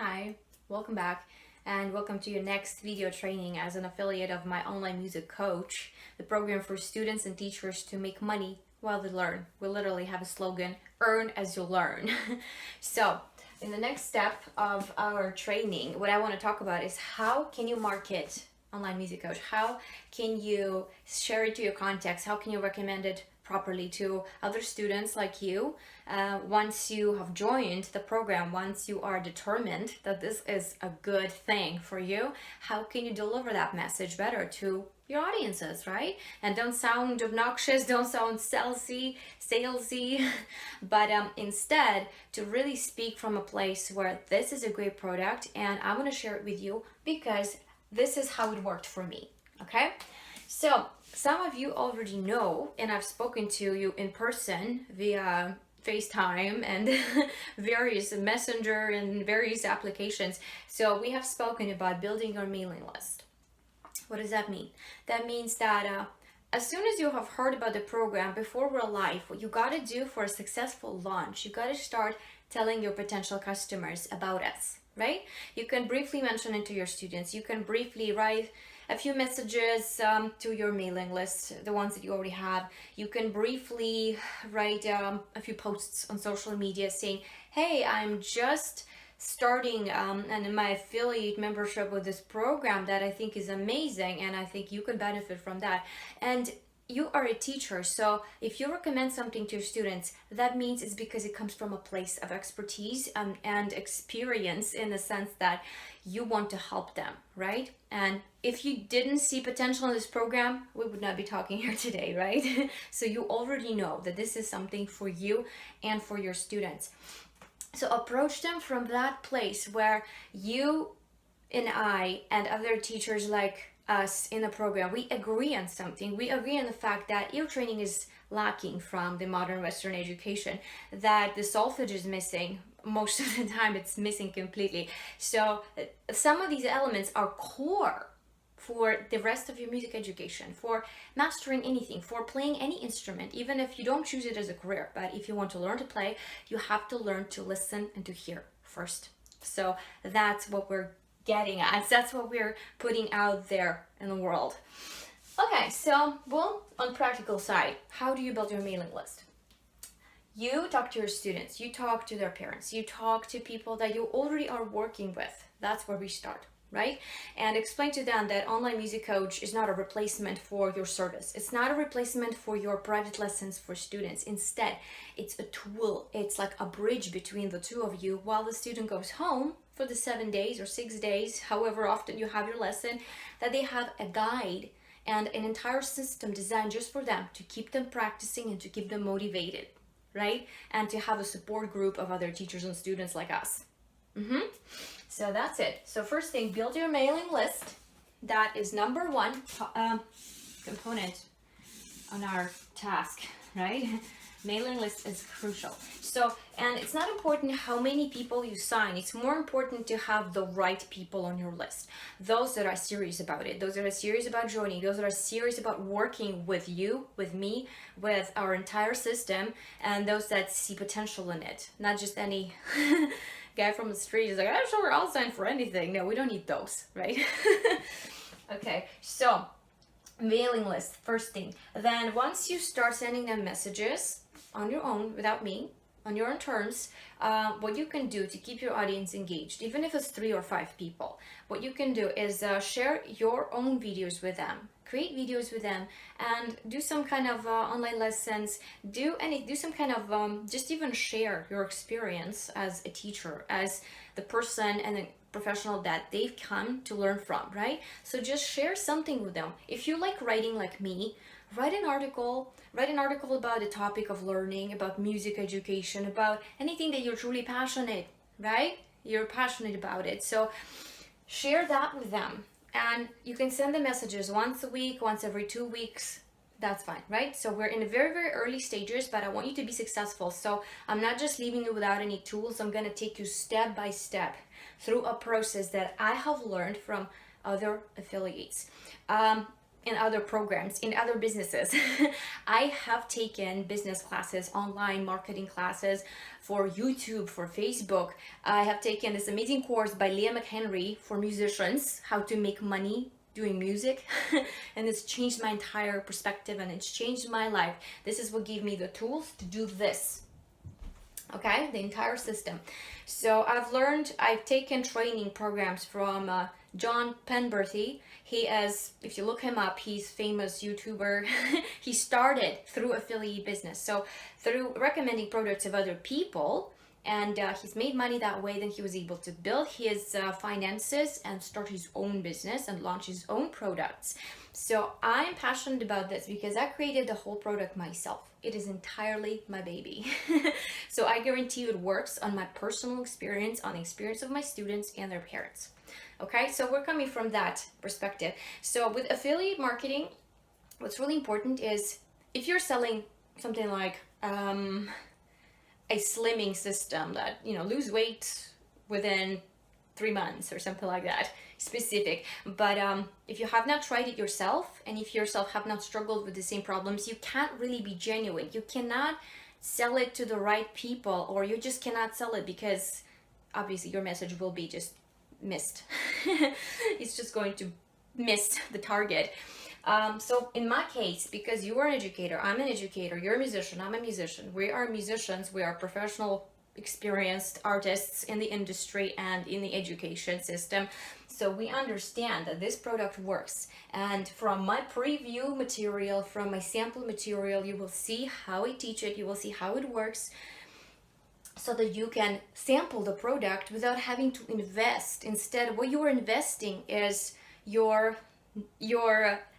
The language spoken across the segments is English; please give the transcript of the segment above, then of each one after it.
Hi, welcome back and welcome to your next video training as an affiliate of my online music coach, the program for students and teachers to make money while they learn. We literally have a slogan, earn as you learn. So in the next step of our training, what I want to talk about is how can you market online music coach? How can you share it to your contacts? How can you recommend it properly to other students like you once you have joined the program, once you are determined that this is a good thing for you? How can you deliver that message better to your audiences, right? And don't sound obnoxious, don't sound salesy, but instead to really speak from a place where this is a great product and I want to share it with you because this is how it worked for me. Okay, so some of you already know, and I've spoken to you in person via FaceTime and various messenger and various applications. So we have spoken about building your mailing list. What does that mean? That means that as soon as you have heard about the program before we're live, what you got to do for a successful launch, you got to start telling your potential customers about us, right? You can briefly mention it to your students. You can briefly write a few messages to your mailing list, the ones that you already have. You can briefly write a few posts on social media saying, hey, I'm just starting and in my affiliate membership with this program that I think is amazing and I think you could benefit from that. And you are a teacher, so if you recommend something to your students, that means it's because it comes from a place of expertise and experience, in the sense that you want to help them, right? And if you didn't see potential in this program, we would not be talking here today, right? So you already know that this is something for you and for your students. So approach them from that place where you and I and other teachers like us in the program, we agree on something. We agree on the fact that ear training is lacking from the modern Western education, that the solfege is missing. Most of the time it's missing completely. So some of these elements are core for the rest of your music education, for mastering anything, for playing any instrument, even if you don't choose it as a career. But if you want to learn to play, you have to learn to listen and to hear first. So that's what we're getting at. That's what we're putting out there in the world. Okay, so, well, on practical side, how do you build your mailing list? You talk to your students, you talk to their parents, you talk to people that you already are working with. That's where we start, right? And explain to them that online music coach is not a replacement for your service. It's not a replacement for your private lessons for students. Instead, it's a tool. It's like a bridge between the two of you while the student goes home for the 7 days or 6 days, however often you have your lesson, that they have a guide and an entire system designed just for them to keep them practicing and to keep them motivated, right? And to have a support group of other teachers and students like us. So that's it. So first thing, build your mailing list. That is number one component on our task, right? Mailing list is crucial. So, and it's not important how many people you sign. It's more important to have the right people on your list. Those that are serious about it, those that are serious about joining, those that are serious about working with you, with me, with our entire system, and those that see potential in it. Not just any guy from the street is like, I'm sure I'll sign for anything. No, we don't need those, right? Okay, so mailing list, first thing. Then once you start sending them messages on your own, without me, on your own terms, what you can do to keep your audience engaged, even if it's 3 or 5 people, what you can do is share your own videos with them, create videos with them, and do some kind of online lessons, do some kind of just even share your experience as a teacher, as the person and the professional that they've come to learn from, right? So just share something with them. If you like writing like me, write an article about the topic of learning, about music education, about anything that you're truly passionate, right? You're passionate about it. So share that with them. And you can send the messages once a week, once every 2 weeks. That's fine, right? So we're in the very, very early stages, but I want you to be successful. So I'm not just leaving you without any tools. I'm going to take you step by step through a process that I have learned from other affiliates. in other programs, in other businesses. I have taken business classes, online marketing classes for YouTube, for Facebook. I have taken this amazing course by Leah McHenry for musicians, how to make money doing music. And it's changed my entire perspective and it's changed my life. This is what gave me the tools to do this. Okay, the entire system. So I've taken training programs from John Penberthy. He is, if you look him up, he's famous YouTuber. He started through affiliate business. So through recommending products of other people, and he's made money that way. Then he was able to build his finances and start his own business and launch his own products. So I'm passionate about this because I created the whole product myself. It is entirely my baby. So I guarantee you it works on my personal experience, on the experience of my students and their parents. Okay, so we're coming from that perspective. So with affiliate marketing, what's really important is if you're selling something like a slimming system that, you know, lose weight within 3 months or something like that, specific. But if you have not tried it yourself, and if you yourself have not struggled with the same problems, you can't really be genuine. You cannot sell it to the right people, or you just cannot sell it because obviously your message will be just missed. It's just going to miss the target. So in my case, because you are an educator, I'm an educator, you're a musician, I'm a musician. We are musicians, we are professional, experienced artists in the industry and in the education system. So we understand that this product works. And from my preview material, from my sample material, you will see how I teach it, you will see how it works, so that you can sample the product without having to invest. Instead, what you are investing is your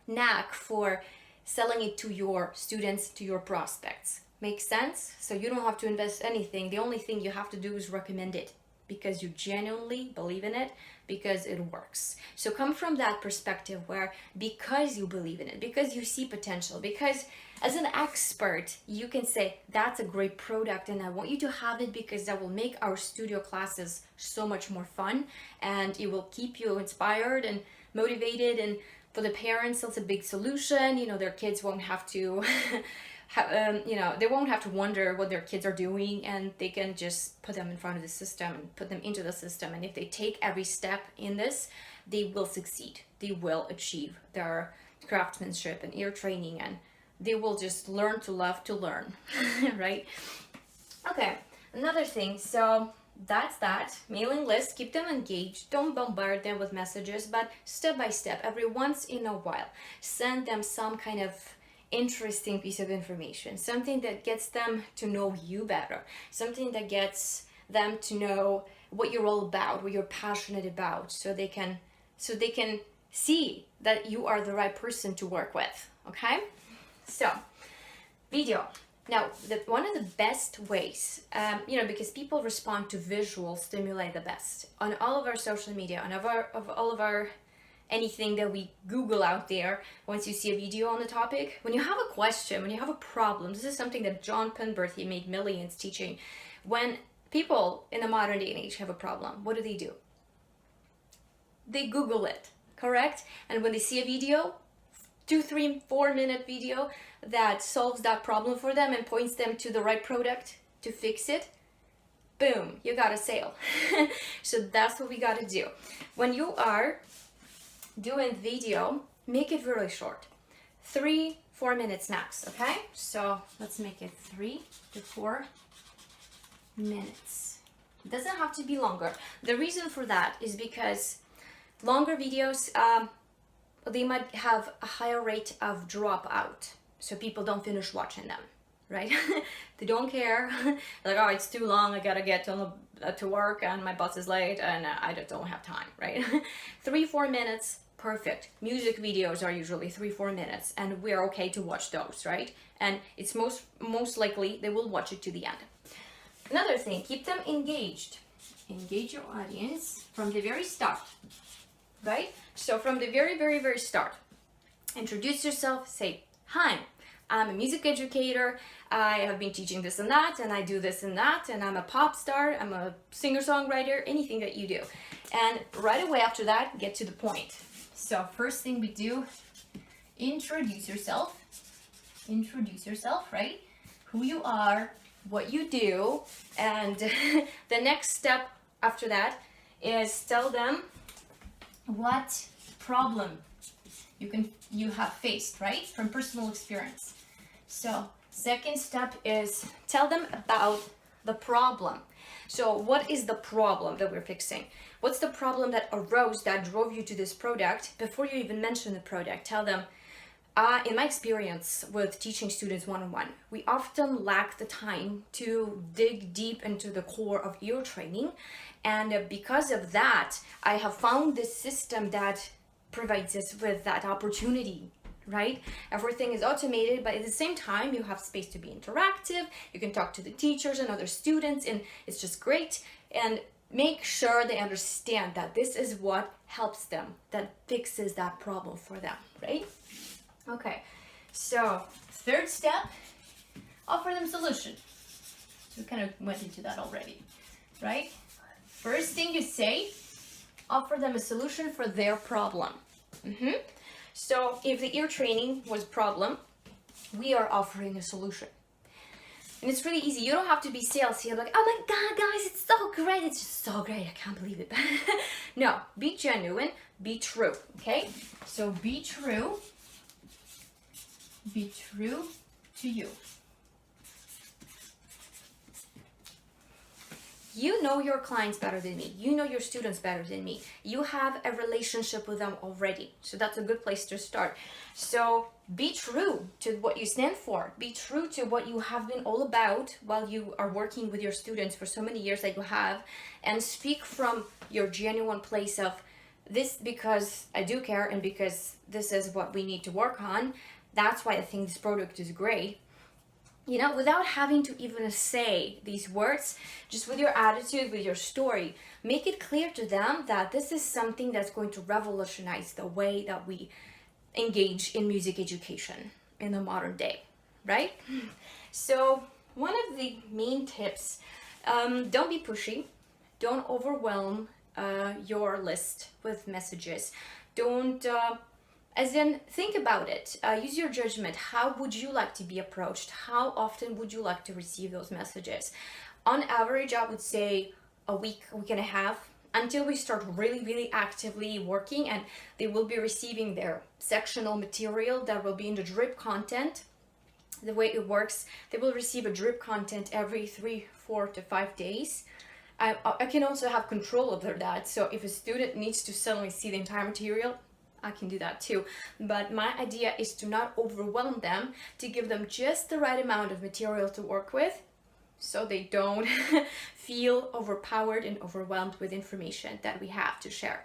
knack for selling it to your students, to your prospects. Make sense? So you don't have to invest anything. The only thing you have to do is recommend it because you genuinely believe in it, because it works. So come from that perspective where because you believe in it, because you see potential, because as an expert, you can say, that's a great product and I want you to have it because that will make our studio classes so much more fun and it will keep you inspired and motivated. And for the parents, it's a big solution. You know, their kids won't have to they won't have to wonder what their kids are doing, and they can just put them in front of the system and put them into the system. And if they take every step in this, they will succeed. They will achieve their craftsmanship and ear training, and they will just learn to love to learn, right? Okay, another thing. So that's that. Mailing list, keep them engaged. Don't bombard them with messages, but step by step, every once in a while, send them some kind of interesting piece of information, something that gets them to know you better, something that gets them to know what you're all about, what you're passionate about, so they can see that you are the right person to work with. Okay, so video. Now, one of the best ways, because people respond to visual stimuli the best on all of our social media, on all of our anything that we Google out there. Once you see a video on the topic, when you have a question, when you have a problem, this is something that John Penberthy made millions teaching. When people in the modern day and age have a problem, what do? They Google it, correct? And when they see a video, 2, 3, 4 minute video that solves that problem for them and points them to the right product to fix it, boom, you got a sale. So that's what we got to do. When you are doing video, make it really short, 3-4 minutes max. Okay, so let's make it 3 to 4 minutes. It doesn't have to be longer. The reason for that is because longer videos, they might have a higher rate of dropout, so people don't finish watching them, right? They don't care. Like, oh, it's too long, I gotta get to work and my bus is late and I just don't have time, right? 3-4 minutes, perfect. Music videos are usually 3-4 minutes, and we're okay to watch those, right? And it's most likely they will watch it to the end. Another thing, keep them engaged. Engage your audience from the very start, right? So from the very, very, very start, introduce yourself, say, hi, I'm a music educator, I have been teaching this and that, and I do this and that, and I'm a pop star, I'm a singer-songwriter, anything that you do. And right away after that, get to the point. So first thing we do introduce yourself, right? Who you are, what you do, and the next step after that is tell them what problem you have faced, right? From personal experience. So second step is tell them about the problem. So what is the problem that we're fixing? What's the problem that arose that drove you to this product? Before you even mention the product, tell them, in my experience with teaching students one-on-one, we often lack the time to dig deep into the core of ear training. And because of that, I have found this system that provides us with that opportunity, right? Everything is automated, but at the same time, you have space to be interactive. You can talk to the teachers and other students, and it's just great. And make sure they understand that this is what helps them, that fixes that problem for them, right? Okay, so third step, offer them solution. So we kind of went into that already, right? First thing you say, offer them a solution for their problem. So if the ear training was a problem, we are offering a solution. And it's really easy. You don't have to be salesy. You're like, oh my God, guys, it's so great. It's just so great. I can't believe it. No, be genuine, be true, okay? So be true to you. You know your clients better than me. You know your students better than me. You have a relationship with them already. So that's a good place to start. So be true to what you stand for. Be true to what you have been all about while you are working with your students for so many years that you have. And speak from your genuine place of this because I do care and because this is what we need to work on. That's why I think this product is great. You know, without having to even say these words, just with your attitude, with your story, make it clear to them that this is something that's going to revolutionize the way that we engage in music education in the modern day, right? So one of the main tips, don't be pushy, don't overwhelm your list with messages. Don't as in, think about it. Use your judgment. How would you like to be approached? How often would you like to receive those messages? On average, I would say a week and a half, until we start really actively working, and they will be receiving their sectional material that will be in the drip content. The way it works, they will receive a drip content every 3, 4 to 5 days. I can also have control over that. So if a student needs to suddenly see the entire material, I can do that too. But my idea is to not overwhelm them, to give them just the right amount of material to work with so they don't feel overpowered and overwhelmed with information that we have to share.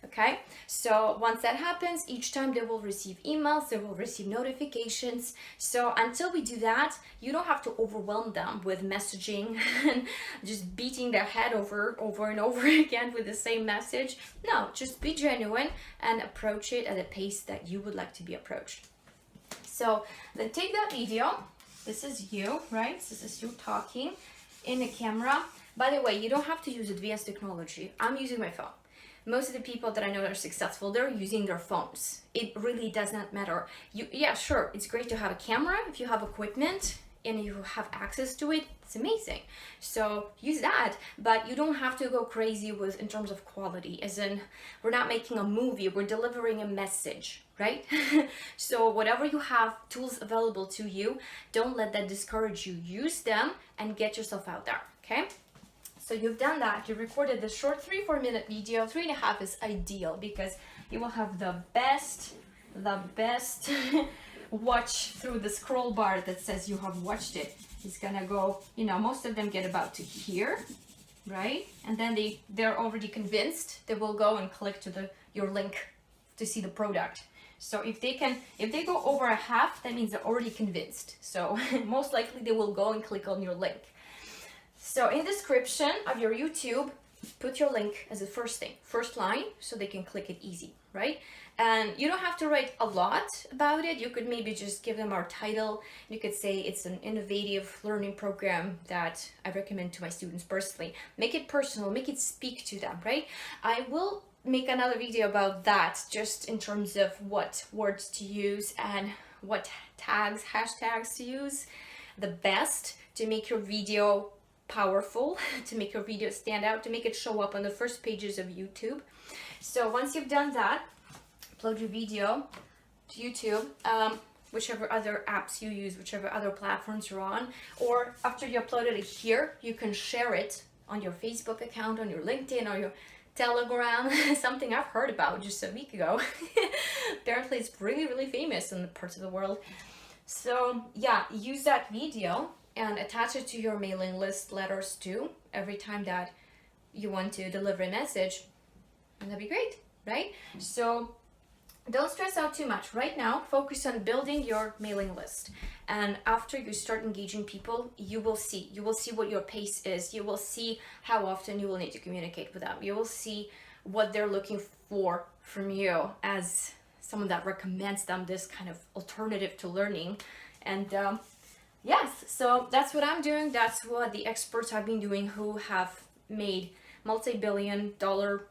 Okay, so once that happens, each time they will receive emails, they will receive notifications. So until we do that, you don't have to overwhelm them with messaging and just beating their head over and over again with the same message. No, just be genuine and approach it at a pace that you would like to be approached. So then take that video. This is you, right? This is you talking in the camera. By the way, you don't have to use advanced technology. I'm using my phone. Most of the people that I know that are successful, they're using their phones. It really does not matter. Yeah, sure, it's great to have a camera if you have equipment and you have access to it. It's amazing. So use that, but you don't have to go crazy with in terms of quality. As in, we're not making a movie, we're delivering a message, right? So whatever you have, tools available to you, don't let that discourage you. Use them and get yourself out there, okay? So you've done that, you recorded this short 3-4 minute video. 3.5 is ideal because you will have the best watch through the scroll bar that says you have watched it. It's gonna go, you know, most of them get about to here, right? And then they're already convinced. They will go and click to your link to see the product. So if they go over a half, that means they're already convinced. So most likely they will go and click on your link. So in the description of your YouTube, put your link as the first thing, first line, so they can click it easy, right? And you don't have to write a lot about it. You could maybe just give them our title. You could say it's an innovative learning program that I recommend to my students personally. Make it personal, make it speak to them, right? I will make another video about that, just in terms of what words to use and what tags, hashtags to use the best to make your video powerful, to make your video stand out, to make it show up on the first pages of YouTube. So once you've done that, upload your video to YouTube, whichever other apps you use, whichever other platforms you're on, or after you uploaded it here, you can share it on your Facebook account, on your LinkedIn, or your Telegram, something I've heard about just a week ago. Apparently it's really, really famous in the parts of the world. So yeah, use that video and attach it to your mailing list letters too, every time that you want to deliver a message, and that'd be great, right? So don't stress out too much. Right now, focus on building your mailing list. And after you start engaging people, you will see what your pace is. You will see how often you will need to communicate with them. You will see what they're looking for from you as someone that recommends them this kind of alternative to learning. And yes, so that's what I'm doing. That's what the experts have been doing who have made multi-billion-dollar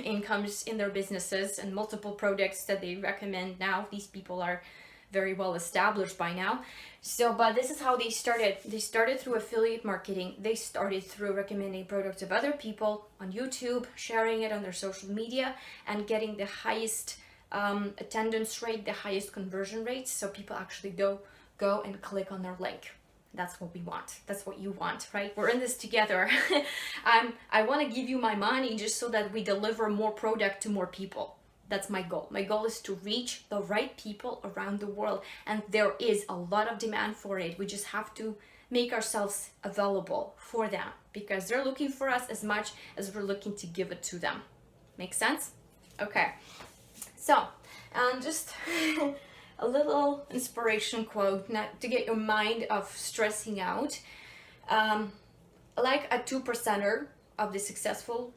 incomes in their businesses and multiple products that they recommend now. These people are very well established by now. So, but this is how they started. They started through affiliate marketing. They started through recommending products of other people on YouTube, sharing it on their social media, and getting the highest attendance rate, the highest conversion rates. So people actually go and click on their link. That's what we want. That's what you want, right? We're in this together. I want to give you my money just so that we deliver more product to more people. That's my goal. My goal is to reach the right people around the world. And there is a lot of demand for it. We just have to make ourselves available for them because they're looking for us as much as we're looking to give it to them. Make sense? Okay. So, just a little inspiration quote, not to get your mind off stressing out. Like a 2%er of the successful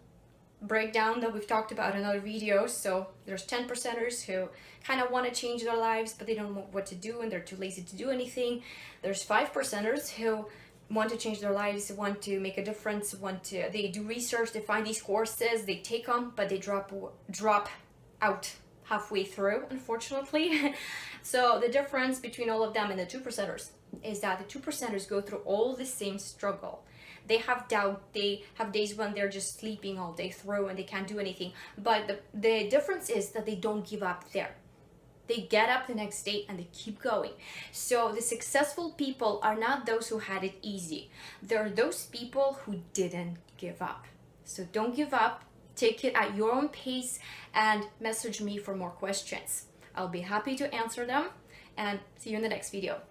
breakdown that we've talked about in other videos. So there's 10%ers who kind of want to change their lives, but they don't know what to do and they're too lazy to do anything. There's 5%ers who want to change their lives, want to make a difference, they do research, they find these courses, they take them, but they drop out halfway through, unfortunately. So the difference between all of them and the 2%ers is that the 2%ers go through all the same struggle. They have doubt, they have days when they're just sleeping all day through and they can't do anything. But the difference is that they don't give up there. They get up the next day and they keep going. So the successful people are not those who had it easy. They're those people who didn't give up. So don't give up. Take it at your own pace and message me for more questions. I'll be happy to answer them, and see you in the next video.